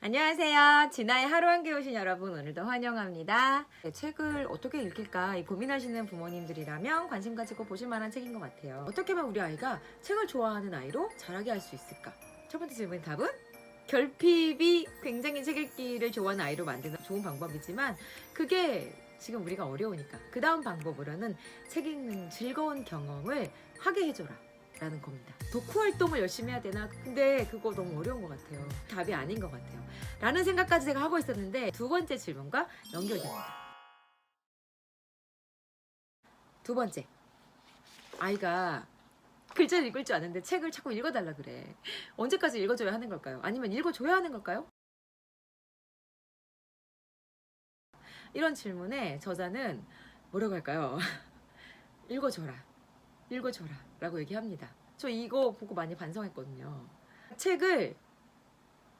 안녕하세요. 진아의 하루 한 끼 오신 여러분, 오늘도 환영합니다. 책을 어떻게 읽힐까 고민하시는 부모님들이라면 관심 가지고 보실 만한 책인 것 같아요. 어떻게 하면 우리 아이가 책을 좋아하는 아이로 자라게 할 수 있을까? 첫 번째 질문 답은 결핍이 굉장히 책 읽기를 좋아하는 아이로 만드는 좋은 방법이지만 그게 지금 우리가 어려우니까 그 다음 방법으로는 책 읽는 즐거운 경험을 하게 해줘라 라는 겁니다. 독후 활동을 열심히 해야 되나? 근데 그거 너무 어려운 것 같아요. 답이 아닌 것 같아요. 라는 생각까지 제가 하고 있었는데 두 번째 질문과 연결됩니다. 두 번째, 아이가 글자를 읽을 줄 아는데 책을 자꾸 읽어달라 그래. 언제까지 읽어줘야 하는 걸까요? 아니면 읽어줘야 하는 걸까요? 이런 질문에 저자는 뭐라고 할까요? 읽어줘라. 읽어줘라. 라고 얘기합니다. 저 이거 보고 많이 반성했거든요. 책을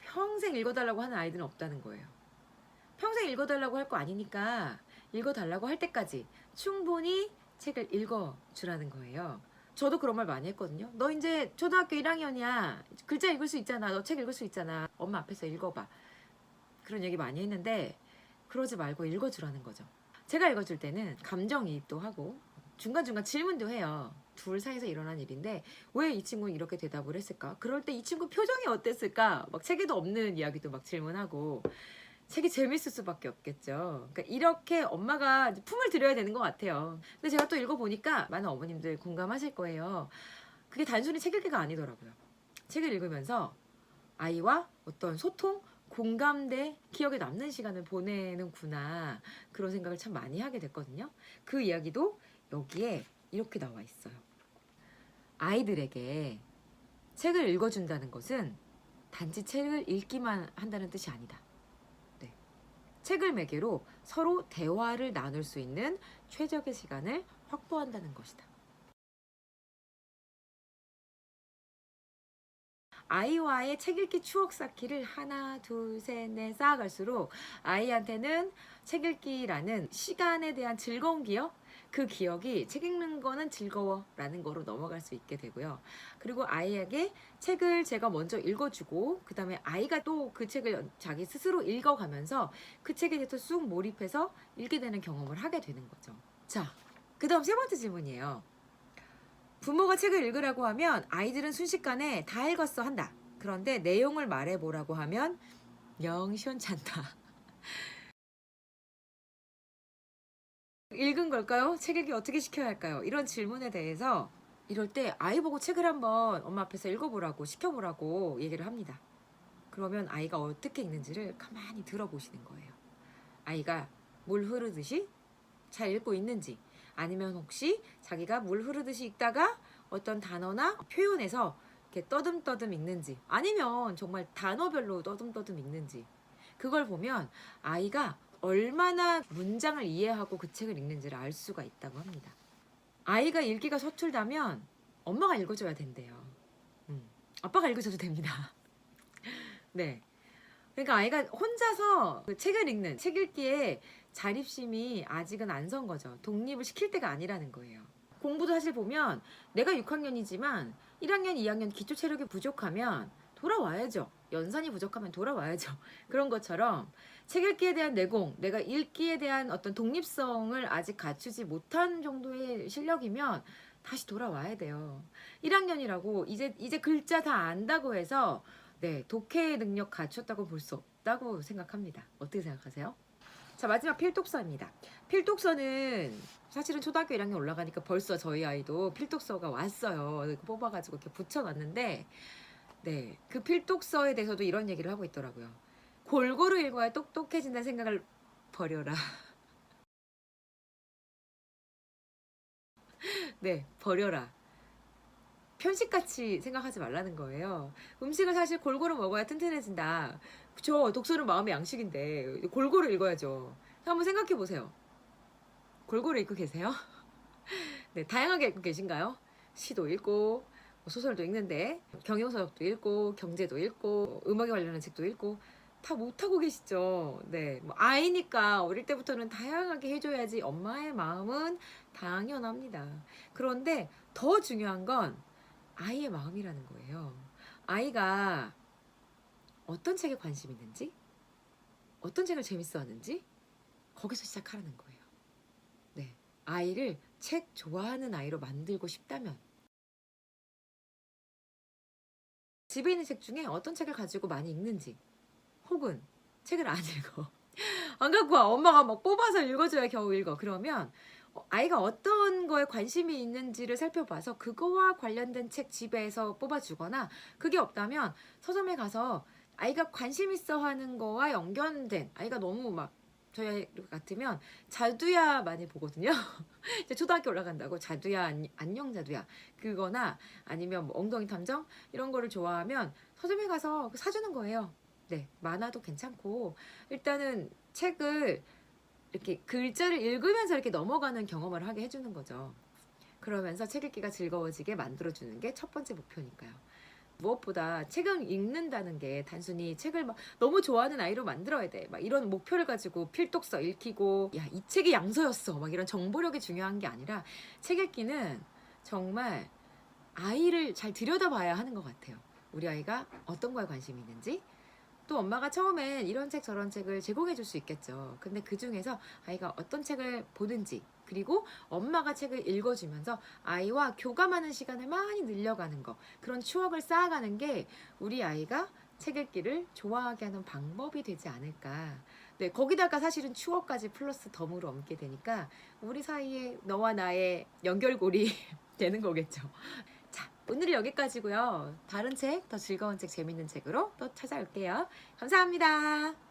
평생 읽어달라고 하는 아이들은 없다는 거예요. 평생 읽어달라고 할 거 아니니까 읽어달라고 할 때까지 충분히 책을 읽어주라는 거예요. 저도 그런 말 많이 했거든요. 너 이제 초등학교 1학년이야. 글자 읽을 수 있잖아. 너 책 읽을 수 있잖아. 엄마 앞에서 읽어봐. 그런 얘기 많이 했는데 그러지 말고 읽어주라는 거죠. 제가 읽어줄 때는 감정이입도 하고 중간중간 질문도 해요. 둘 사이에서 일어난 일인데 왜 이 친구는 이렇게 대답을 했을까? 그럴 때 이 친구 표정이 어땠을까? 막 책에도 없는 이야기도 막 질문하고 책이 재밌을 수밖에 없겠죠. 그러니까 이렇게 엄마가 품을 들여야 되는 것 같아요. 근데 제가 또 읽어보니까 많은 어머님들 공감하실 거예요. 그게 단순히 책 읽기가 아니더라고요. 책을 읽으면서 아이와 어떤 소통, 공감대, 기억에 남는 시간을 보내는구나. 그런 생각을 참 많이 하게 됐거든요. 그 이야기도 여기에 이렇게 나와 있어요. 아이들에게 책을 읽어준다는 것은 단지 책을 읽기만 한다는 뜻이 아니다. 네. 책을 매개로 서로 대화를 나눌 수 있는 최적의 시간을 확보한다는 것이다. 아이와의 책 읽기 추억 쌓기를 하나, 둘, 셋, 넷 쌓아갈수록 아이한테는 책 읽기라는 시간에 대한 즐거운 기억, 그 기억이 책 읽는 거는 즐거워라는 거로 넘어갈 수 있게 되고요. 그리고 아이에게 책을 제가 먼저 읽어주고 그 다음에 아이가 또 그 책을 자기 스스로 읽어가면서 그 책에 대해서 쑥 몰입해서 읽게 되는 경험을 하게 되는 거죠. 자, 그 다음 세 번째 질문이에요. 부모가 책을 읽으라고 하면 아이들은 순식간에 다 읽었어 한다. 그런데 내용을 말해보라고 하면 영 시원찮다. 읽은 걸까요? 책 읽기 어떻게 시켜야 할까요? 이런 질문에 대해서 이럴 때 아이 보고 책을 한번 엄마 앞에서 읽어보라고 시켜보라고 얘기를 합니다. 그러면 아이가 어떻게 읽는지를 가만히 들어보시는 거예요. 아이가 물 흐르듯이 잘 읽고 있는지, 아니면 혹시 자기가 물 흐르듯이 읽다가 어떤 단어나 표현에서 이렇게 떠듬떠듬 읽는지, 아니면 정말 단어별로 떠듬떠듬 읽는지, 그걸 보면 아이가 얼마나 문장을 이해하고 그 책을 읽는지를 알 수가 있다고 합니다. 아이가 읽기가 서툴다면 엄마가 읽어줘야 된대요. 아빠가 읽어줘도 됩니다. 네. 그러니까 아이가 혼자서 그 책을 읽는, 책 읽기에 자립심이 아직은 안 선 거죠. 독립을 시킬 때가 아니라는 거예요. 공부도 사실 보면 내가 6학년이지만 1학년, 2학년 기초 체력이 부족하면 돌아와야죠. 연산이 부족하면 돌아와야죠. 그런 것처럼 책 읽기에 대한 내공, 내가 읽기에 대한 어떤 독립성을 아직 갖추지 못한 정도의 실력이면 다시 돌아와야 돼요. 1학년이라고 이제 글자 다 안다고 해서 네, 독해 능력 갖췄다고 볼 수 없다고 생각합니다. 어떻게 생각하세요? 자, 마지막 필독서입니다. 필독서는 사실은 초등학교 1학년 올라가니까 벌써 저희 아이도 필독서가 왔어요. 뽑아가지고 이렇게 붙여놨는데, 네, 그 필독서에 대해서도 이런 얘기를 하고 있더라고요. 골고루 읽어야 똑똑해진다는 생각을 버려라. 네, 버려라. 편식같이 생각하지 말라는 거예요. 음식을 사실 골고루 먹어야 튼튼해진다. 그쵸. 독서는 마음의 양식인데 골고루 읽어야죠. 한번 생각해 보세요. 골고루 읽고 계세요? 네, 다양하게 읽고 계신가요? 시도 읽고 소설도 읽는데 경영서적도 읽고 경제도 읽고 음악에 관련한 책도 읽고 다 못하고 계시죠. 네, 뭐 아이니까 어릴 때부터는 다양하게 해줘야지 엄마의 마음은 당연합니다. 그런데 더 중요한 건 아이의 마음이라는 거예요. 아이가 어떤 책에 관심 있는지, 어떤 책을 재밌어 하는지 거기서 시작하라는 거예요. 네. 아이를 책 좋아하는 아이로 만들고 싶다면 집에 있는 책 중에 어떤 책을 가지고 많이 읽는지, 혹은 책을 안 읽어. 안 갖고 와. 엄마가 막 뽑아서 읽어줘야 겨우 읽어. 그러면 아이가 어떤 거에 관심이 있는지를 살펴봐서 그거와 관련된 책 집에서 뽑아주거나, 그게 없다면 서점에 가서 아이가 관심 있어 하는 거와 연관된, 아이가 너무 막 저희 같으면 자두야 많이 보거든요. 이제 초등학교 올라간다고 자두야, 안녕 자두야, 그거나 아니면 뭐 엉덩이 탐정 이런 거를 좋아하면 서점에 가서 사주는 거예요. 네, 만화도 괜찮고 일단은 책을 이렇게 글자를 읽으면서 이렇게 넘어가는 경험을 하게 해주는 거죠. 그러면서 책 읽기가 즐거워지게 만들어주는 게 첫 번째 목표니까요. 무엇보다 책을 읽는다는 게 단순히 책을 막 너무 좋아하는 아이로 만들어야 돼, 막 이런 목표를 가지고 필독서 읽히고 야 이 책이 양서였어 막 이런 정보력이 중요한 게 아니라, 책 읽기는 정말 아이를 잘 들여다봐야 하는 것 같아요. 우리 아이가 어떤 거에 관심이 있는지, 또 엄마가 처음엔 이런 책 저런 책을 제공해 줄 수 있겠죠. 근데 그 중에서 아이가 어떤 책을 보는지, 그리고 엄마가 책을 읽어주면서 아이와 교감하는 시간을 많이 늘려가는 거, 그런 추억을 쌓아가는 게 우리 아이가 책 읽기를 좋아하게 하는 방법이 되지 않을까. 네, 거기다가 사실은 추억까지 플러스 덤으로 얹게 되니까 우리 사이에 너와 나의 연결고리 되는 거겠죠. 자, 오늘은 여기까지고요. 다른 책, 더 즐거운 책, 재밌는 책으로 또 찾아올게요. 감사합니다.